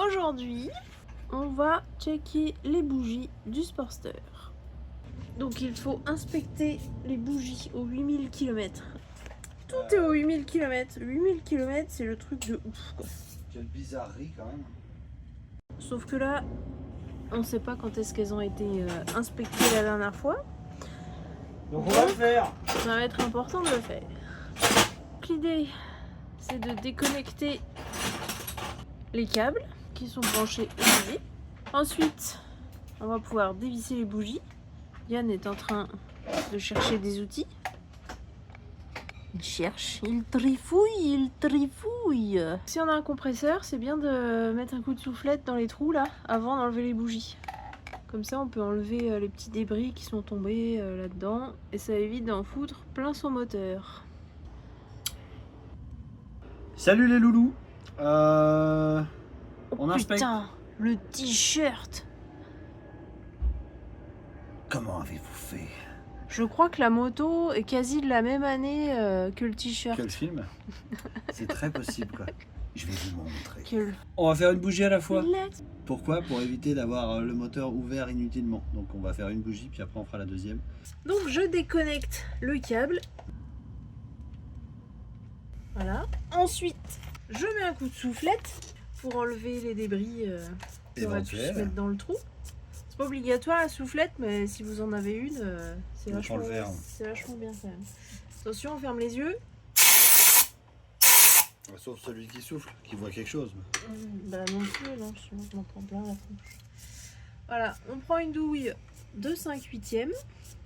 Aujourd'hui, on va checker les bougies du Sportster. Donc il faut inspecter les bougies aux 8000 km. Tout est aux 8000 km. 8000 km, c'est le truc de ouf, quoi. Quelle bizarrerie quand même. Sauf que là, on sait pas quand est-ce qu'elles ont été inspectées la dernière fois. Donc on va le faire. Ça va être important de le faire. L'idée, c'est de déconnecter les câbles qui sont branchés aux bougies. Ensuite, on va pouvoir dévisser les bougies. Yann est en train de chercher des outils. Il cherche, il trifouille. Si on a un compresseur, c'est bien de mettre un coup de soufflette dans les trous là, avant d'enlever les bougies. Comme ça, on peut enlever les petits débris qui sont tombés là-dedans. Et ça évite d'en foutre plein son moteur. Salut les loulous. Oh On inspecte. putain, le t-shirt. Comment avez-vous fait? Je crois que la moto est quasi de la même année que le t-shirt. Quel film? C'est très possible quoi. Je vais vous montrer. Que On va faire une bougie à la fois. Let's- Pourquoi? Pour éviter d'avoir le moteur ouvert inutilement. Donc on va faire une bougie puis après on fera la deuxième. Donc je déconnecte le câble. Voilà. Ensuite, je mets un coup de soufflette pour enlever les débris qui auraient pu se Éventuel. mettre dans le trou. C'est pas obligatoire la soufflette, mais si vous en avez une, c'est On prend vachement, le verre. bien quand même. Attention, on ferme les yeux. Sauf celui qui souffle, qui voit quelque chose. Bah non plus, non, sinon je m'en prends plein la tronche. Voilà, on prend une douille de 5/8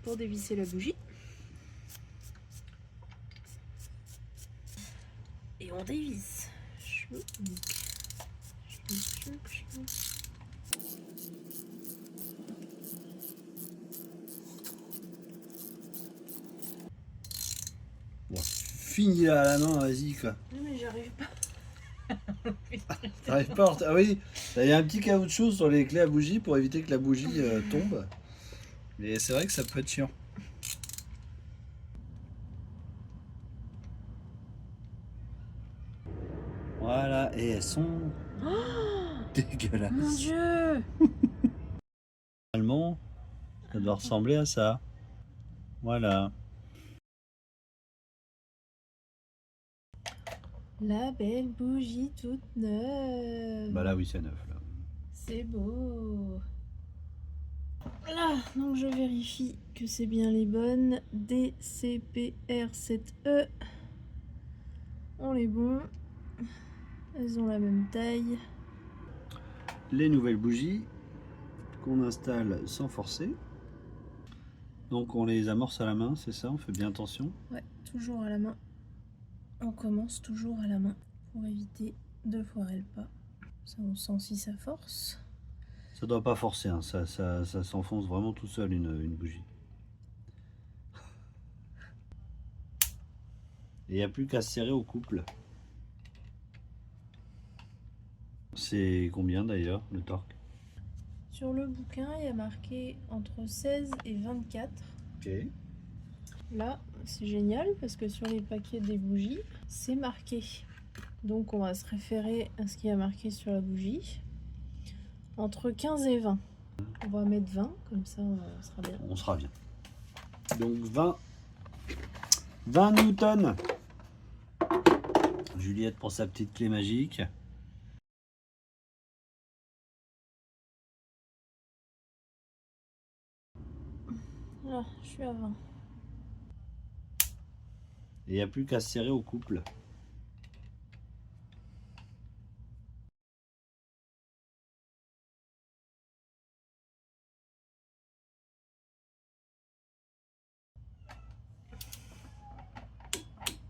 pour dévisser la bougie. Et on dévisse. Choup. Bon, fini là à la main, vas-y quoi. Non mais j'arrive pas. T'arrives pas Ah oui, il y a un petit caoutchouc sur les clés à bougie pour éviter que la bougie tombe. Mais c'est vrai que ça peut être chiant. Voilà, et elles sont dégueulasses. Mon Dieu! Normalement, ça doit ressembler à ça. Voilà. La belle bougie toute neuve. Bah là oui, c'est neuf. Là. C'est beau. Voilà, donc je vérifie que c'est bien les bonnes. DCPR7E. On est bon. Elles ont la même taille. Les nouvelles bougies qu'on installe sans forcer. Donc on les amorce à la main, c'est ça? On fait bien attention. Ouais, toujours à la main. On commence toujours à la main pour éviter de foirer le pas. Ça, on sent si ça force. Ça doit pas forcer, hein. Ça s'enfonce vraiment tout seul une bougie. Et il n'y a plus qu'à se serrer au couple. C'est combien d'ailleurs le torque? Sur le bouquin, il y a marqué entre 16 et 24. Ok. Là, c'est génial parce que sur les paquets des bougies, c'est marqué. Donc on va se référer à ce qui a marqué sur la bougie. Entre 15 et 20. On va mettre 20, comme ça on sera bien. On sera bien. Donc 20 newtons. Juliette pour sa petite clé magique. Voilà, je suis à 20. Et il n'y a plus qu'à se serrer au couple.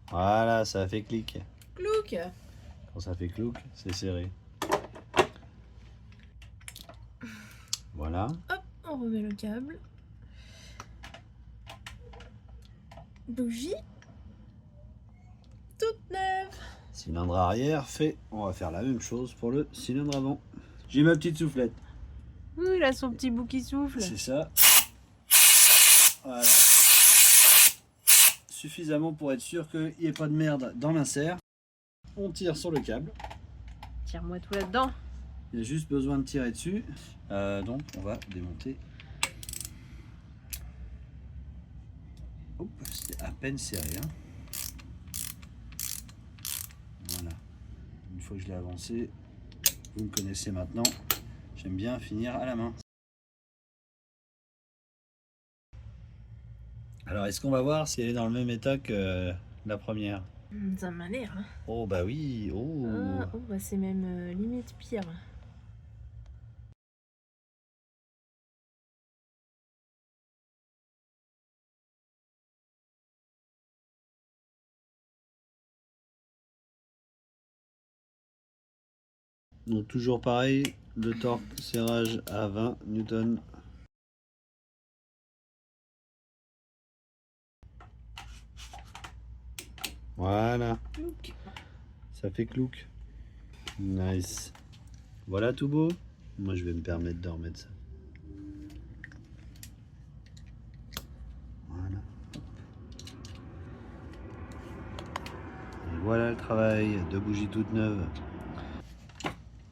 Voilà, ça fait clic. Clouc! Quand ça fait clouc, c'est serré. Voilà. Hop, on remet le câble. Bougie. Toute neuve. Cylindre arrière fait. On va faire la même chose pour le cylindre avant. J'ai ma petite soufflette. Oui, il a son petit bout qui souffle. C'est ça. Voilà. Suffisamment pour être sûr qu'il n'y ait pas de merde dans l'insert. On tire sur le câble. Tire-moi tout là-dedans. Il y a juste besoin de tirer dessus. Donc on va démonter. Hop, c'est à peine serré. Hein. Voilà. Une fois que je l'ai avancé, vous me connaissez maintenant. J'aime bien finir à la main. Alors, est-ce qu'on va voir si elle est dans le même état que la première? Ça m'a l'air. Hein. Oh bah oui, oh. Ah, oh bah c'est même limite pire. Donc toujours pareil, le torque serrage à 20 newtons. Voilà, Look. ça fait clouc. Nice. Voilà tout beau. Moi je vais me permettre de remettre ça. Voilà. Et voilà le travail, 2 bougies toutes neuves.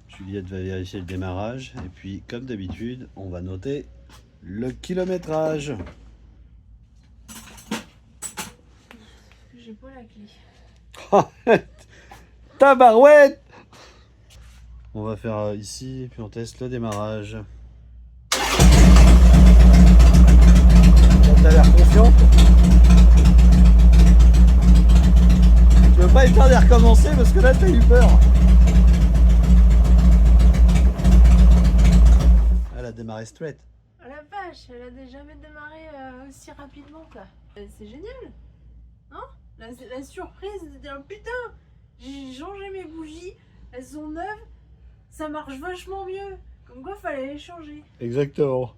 Juliette va vérifier le démarrage et puis comme d'habitude on va noter le kilométrage. J'ai pas la clé. Tabarouette. On va faire ici et puis on teste le démarrage. T'as l'air confiant. Tu veux pas y faire des recommencer parce que là t'as eu peur. Elle a démarré straight. Oh la vache, elle a jamais démarré aussi rapidement quoi. C'est génial. Hein, la surprise de dire putain, j'ai changé mes bougies, elles sont neuves, ça marche vachement mieux. Comme quoi fallait les changer. Exactement.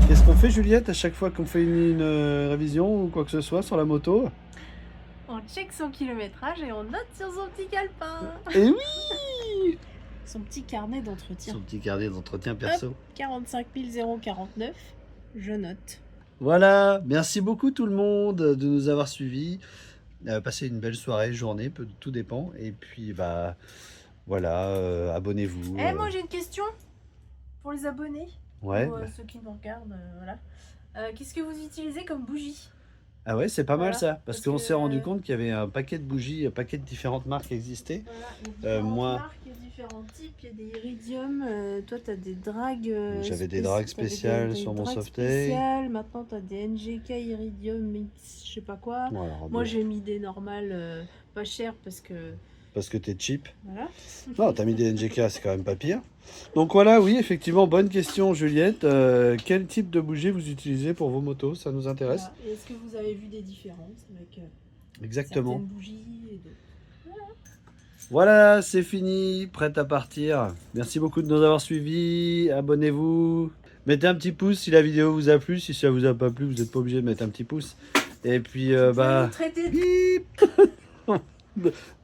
Qu'est-ce qu'on fait Juliette à chaque fois qu'on fait une révision ou quoi que ce soit sur la moto? On check son kilométrage et on note sur son petit calepin. Et oui. Son petit carnet d'entretien. Son petit carnet d'entretien perso. 45 049, je note. Voilà, merci beaucoup tout le monde de nous avoir suivis. Passez une belle soirée, journée, tout dépend. Et puis bah voilà, abonnez-vous. Moi j'ai une question pour les abonnés. Ouais. Ou ceux qui nous regardent, voilà. Qu'est-ce que vous utilisez comme bougie? Ah ouais, c'est pas mal Voilà, ça, parce qu'on que- s'est rendu compte qu'il y avait un paquet de bougies, un paquet de différentes marques existaient. Voilà, il y a différentes moi- marques, il y a différents types, il y a des iridium, toi tu as des dragues. J'avais des dragues spéciales sur mon Softail. Maintenant tu as des NGK iridium X, je sais pas quoi. Voilà, Moi bon, j'ai mis des normales pas chères parce que. parce que t'es cheap. Voilà. Non, t'as mis des NGK, c'est quand même pas pire. Donc voilà, oui, effectivement, bonne question Juliette. Quel type de bougie vous utilisez pour vos motos? Ça nous intéresse. Voilà. Et est-ce que vous avez vu des différences avec Exactement. certaines bougies et d'autres? Voilà, c'est fini, prête à partir. Merci beaucoup de nous avoir suivis. Abonnez-vous. Mettez un petit pouce si la vidéo vous a plu. Si ça vous a pas plu, vous n'êtes pas obligé de mettre un petit pouce. Et puis, Vous bah... nous traitez de- bip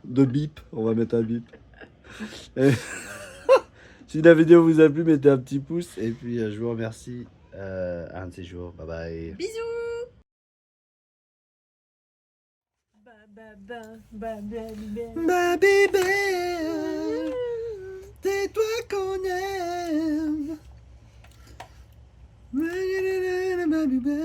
de bip, on va mettre un bip. Et si la vidéo vous a plu, mettez un petit pouce. Et puis, je vous remercie. Un de ces jours. Bye bye. Bisous. Ma bébé, c'est toi qu'on aime. Ma bébé.